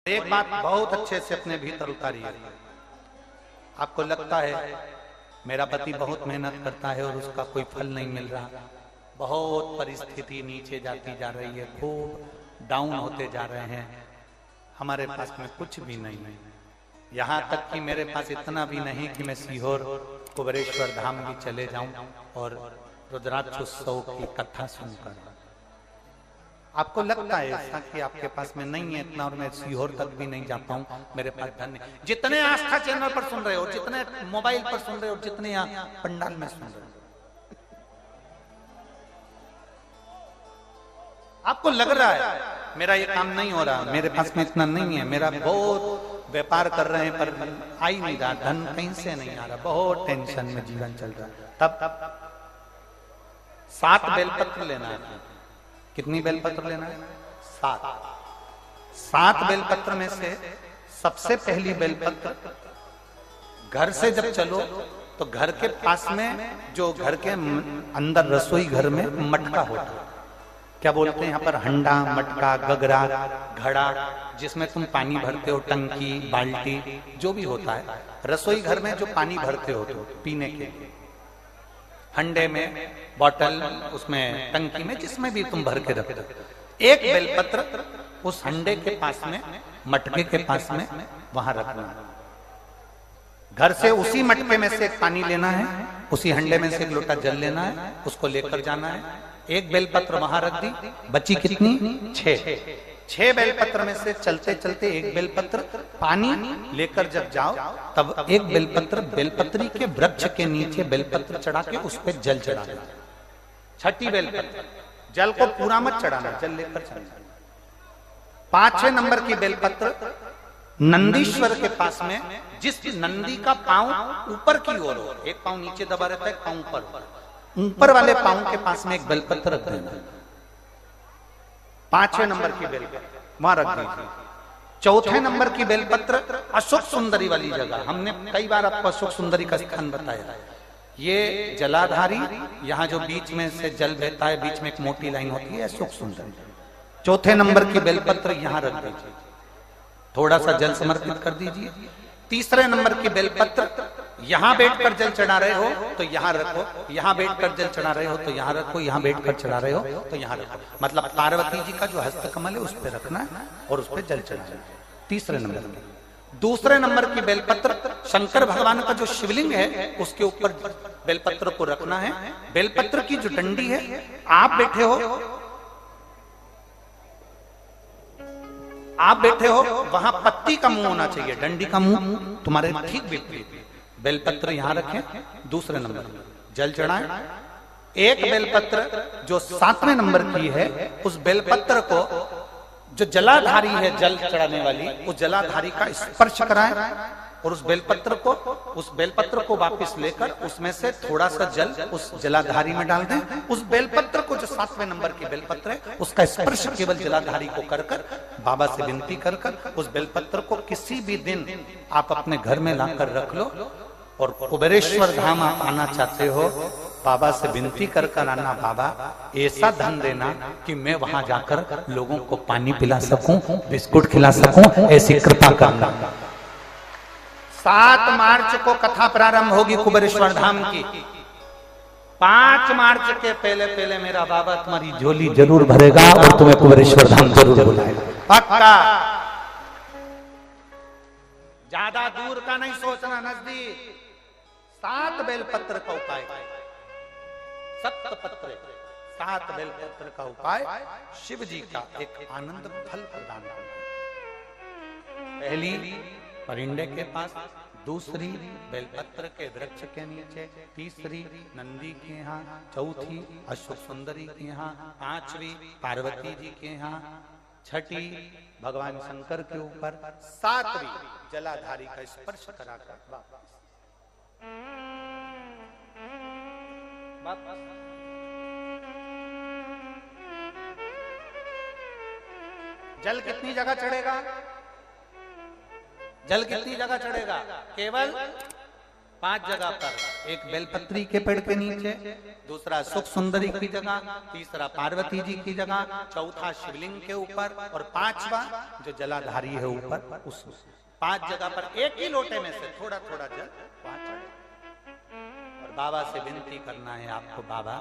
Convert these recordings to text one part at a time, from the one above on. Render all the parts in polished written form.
एक बात बहुत अच्छे से अपने भीतर उतारिए। आपको लगता है मेरा पति बहुत मेहनत करता है और उसका कोई फल नहीं मिल रहा, बहुत परिस्थिति नीचे जाती जा रही है, खूब डाउन होते जा रहे हैं, हमारे पास में कुछ भी नहीं है। यहाँ तक कि मेरे पास इतना भी नहीं कि मैं सीहोर कुबेरेश्वर धाम भी चले जाऊं और रुद्राक्षोत्सव की कथा सुनकर। आपको लगता है ऐसा कि आपके पास में नहीं है इतना और मैं सीहोर तक भी नहीं जा पाऊं, मेरे पास धन नहीं। जितने आस्था चैनल पर सुन रहे हो, जितने मोबाइल पर सुन रहे हो, जितने यहाँ पंडाल में सुन रहे हो, आपको लग रहा है मेरा ये काम नहीं हो रहा, मेरे पास में इतना नहीं है, मेरा बहुत व्यापार कर रहे हैं पर आ ही नहीं रहा, धन कहीं से नहीं आ रहा, बहुत टेंशन में जीवन चल रहा है। तब 7 बेलपत्र लेना है। कितनी बेलपत्र लेना है? 7 बेलपत्र में से सबसे पहली बेलपत्र, घर से जब चलो तो घर के पास में जो घर के अंदर रसोई घर में मटका होता है, क्या बोलते हैं यहाँ पर, हंडा, मटका, गगरा, घड़ा, जिसमें तुम पानी भरते हो, टंकी, बाल्टी, जो भी होता है रसोई घर में जो पानी भरते हो तो पीने के लिए, हंडे में, बॉटल, उसमें टंकी में, जिसमें भी तुम भर के रखते हो, एक बेलपत्र उस हंडे के पास में, मटके के पास में वहां रखना है। घर से उसी मटके में से एक पानी लेना है, उसी हंडे में से एक लोटा जल लेना है, उसको लेकर जाना है। एक बेलपत्र वहां रख दी, बची कितनी? 6 बेलपत्र में से चलते चलते एक बेलपत्र पानी लेकर जब जाओ तब एक बेलपत्र बेलपत्री के वृक्ष के नीचे बेलपत्र चढ़ा के उस पर जल चढ़ा दो। 6ठी बेलपत्र, जल को पूरा मत चढ़ाना, जल लेकर चढ़ाना। 5वें नंबर की बेलपत्र नंदीश्वर के पास में, जिस नंदी का पांव ऊपर की ओर हो, एक पांव नीचे दबा रहता है, पांव ऊपर वाले पांव के पास में एक बेलपत्र रख देना। 5वें नंबर की बेलपत्र वहां रख दीजिए। 4थे नंबर की बेलपत्र अशोक सुंदरी वाली जगह, हमने कई बार आपको अशोक सुंदरी का स्थान बताया। ये जलाधारी, यहाँ जो बीच में से जल बहता है, बीच में एक मोटी लाइन होती है, अशोक सुंदरी। 4थे नंबर की बेलपत्र यहाँ रख दीजिए, थोड़ा सा जल समर्पित कर दीजिए। 3रे नंबर की बेलपत्र यहां बैठकर जल चढ़ा रहे हो तो यहां रखो, यहां बैठकर जल चढ़ा रहे हो तो यहां रखो, यहां बैठकर चढ़ा रहे हो तो यहां रखो, मतलब पार्वती जी का जो हस्तकमल है उस पर रखना है और उस पर जल चढ़ाना है। 3रे नंबर की। 2रे नंबर की बेलपत्र शंकर भगवान का जो शिवलिंग है उसके ऊपर बेलपत्र को रखना है। बेलपत्र की जो डंडी है, आप बैठे हो वहां पत्ती का मुंह होना चाहिए, डंडी का मुंह तुम्हारे ठीक विपरीत। बेलपत्र यहां रखें। 2रे नंबर जल चढ़ाएं। एक बेलपत्र जो 7वें नंबर की है, उस बेलपत्र को जो जलाधारी है जल चढ़ाने वाली, उस जलाधारी का स्पर्श कराएं और उस बेलपत्र को वापस लेकर उसमें से थोड़ा सा जल उस जलाधारी में डाल दें। उस बेलपत्र को जो 7वें नंबर की बेलपत्र है उसका स्पर्श केवल जलाधारी को कर बाबा से विनती कर उस बेलपत्र को किसी भी दिन आप अपने घर में लाकर रख लो और कुबेरेश्वर धाम आप आना चाहते हो, बाबा से विनती कर आना, बाबा ऐसा धन देना कि मैं वहां जाकर लोगों को पानी पिला सकूं, बिस्कुट खिला सकूं, ऐसी कृपा करना। 7 मार्च को कथा प्रारंभ होगी कुबेरेश्वर धाम की। 5 मार्च के पहले मेरा बाबा तुम्हारी झोली जरूर भरेगा और तुम्हें कुबेरेश्वर धाम जरूर बुलाएगा, पक्का। ज्यादा दूर का नहीं सोचना, नजदीक। 7 बेलपत्र का उपाय, 7 बेलपत्र का उपाय शिव जी का एक आनंद फल प्रदान करना। पहली परिंडे के पास, 2री बेलपत्र के वृक्ष के नीचे, 3री नंदी के यहाँ, 4थी अशोक सुंदरी के यहाँ, 5वीं पार्वती जी के यहाँ, 6ठी भगवान शंकर के ऊपर, 7वीं जलाधारी का स्पर्श कराकर वापस। जल कितनी जगह चढ़ेगा? जल कितनी जगह चढ़ेगा? केवल 5 जगह पर, एक बेलपत्री के पेड़ के नीचे, दूसरा सुख सुंदरी की जगह, तीसरा पार्वती जी की जगह, चौथा शिवलिंग के ऊपर और 5वां जो जलाधारी है ऊपर, उस 5 जगह पर एक ही लोटे में से थोड़ा थोड़ा जल और बाबा से विनती करना है आपको, बाबा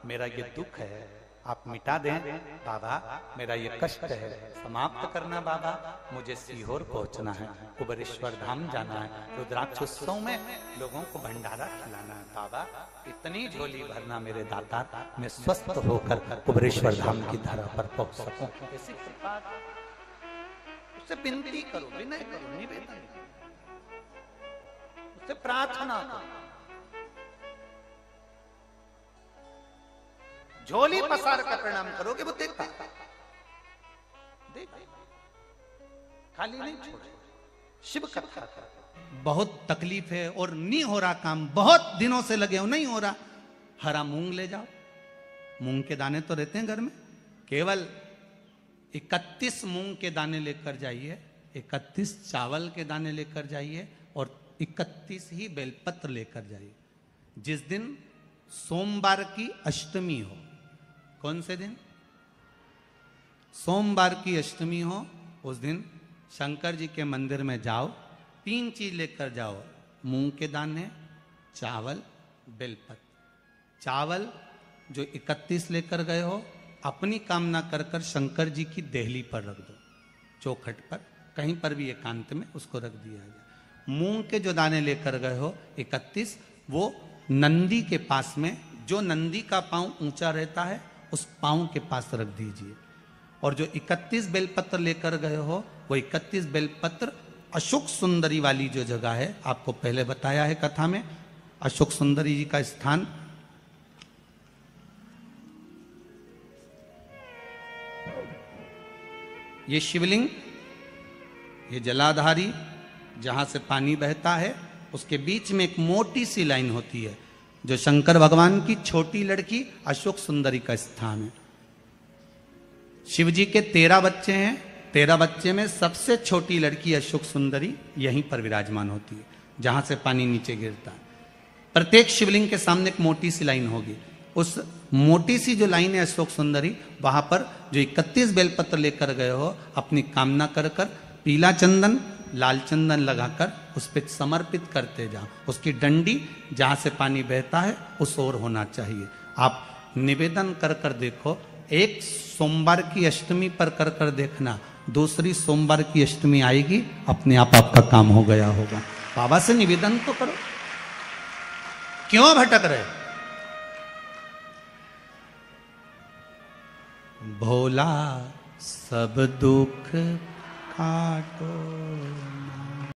मेरा ये दुख है आप मिटा दें, बाबा मेरा ये कष्ट है समाप्त करना, बाबा मुझे सीहोर पहुंचना है, कुबेरेश्वर धाम जाना है, रुद्राक्ष उत्सव में लोगों को भंडारा खिलाना है, बाबा इतनी झोली भरना मेरे दाता, मैं स्वस्थ होकर कुबेरेश्वर धाम की धरा पर पहुंच सकूं। ऐसी कृपा उससे विनती करो, विनय करो, निवेदन उससे प्रार्थना करो, झोली पसार कर प्रणाम करोगे वो देखता, देख खाली नहीं छोड़े। शिव कथा बहुत तकलीफ है और नहीं हो रहा काम, बहुत दिनों से लगे हो नहीं हो रहा, हरा मूंग ले जाओ, मूंग के दाने तो रहते हैं घर में, केवल 31 मूंग के दाने लेकर जाइए, 31 चावल के दाने लेकर जाइए और 31 ही बेलपत्र लेकर जाइए। जिस दिन सोमवार की अष्टमी हो, कौन से दिन? सोमवार की अष्टमी हो, उस दिन शंकर जी के मंदिर में जाओ, 3 चीज लेकर जाओ, मूंग के दाने, चावल, बेलपत्र। चावल जो 31 लेकर गए हो अपनी कामना कर कर शंकर जी की देहली पर रख दो, चौखट पर कहीं पर भी एकांत में उसको रख दिया जाए। मूंग के जो दाने लेकर गए हो 31, वो नंदी के पास में, जो नंदी का पांव ऊंचा रहता है उस पांव के पास रख दीजिए। और जो 31 बेलपत्र लेकर गए हो वो 31 बेलपत्र अशोक सुंदरी वाली जो जगह है, आपको पहले बताया है कथा में, अशोक सुंदरी जी का स्थान ये शिवलिंग, ये जलाधारी जहां से पानी बहता है, उसके बीच में एक मोटी सी लाइन होती है जो शंकर भगवान की छोटी लड़की अशोक सुंदरी का स्थान है। शिव जी के 13 बच्चे हैं, 13 बच्चे में सबसे छोटी लड़की अशोक सुंदरी यहीं पर विराजमान होती है जहां से पानी नीचे गिरता है। प्रत्येक शिवलिंग के सामने एक मोटी सी लाइन होगी, उस मोटी सी जो लाइन है अशोक सुंदरी, वहां पर जो 31 बेलपत्र लेकर गए हो अपनी कामना कर कर पीला चंदन लाल चंदन लगाकर उस पर समर्पित करते जाओ। उसकी डंडी जहां से पानी बहता है उस ओर होना चाहिए। आप निवेदन कर कर देखो, एक सोमवार की अष्टमी पर कर कर देखना, दूसरी सोमवार की अष्टमी आएगी अपने आप आपका काम हो गया होगा। बाबा से निवेदन तो करो, क्यों भटक रहे? भोला सब दुख काटो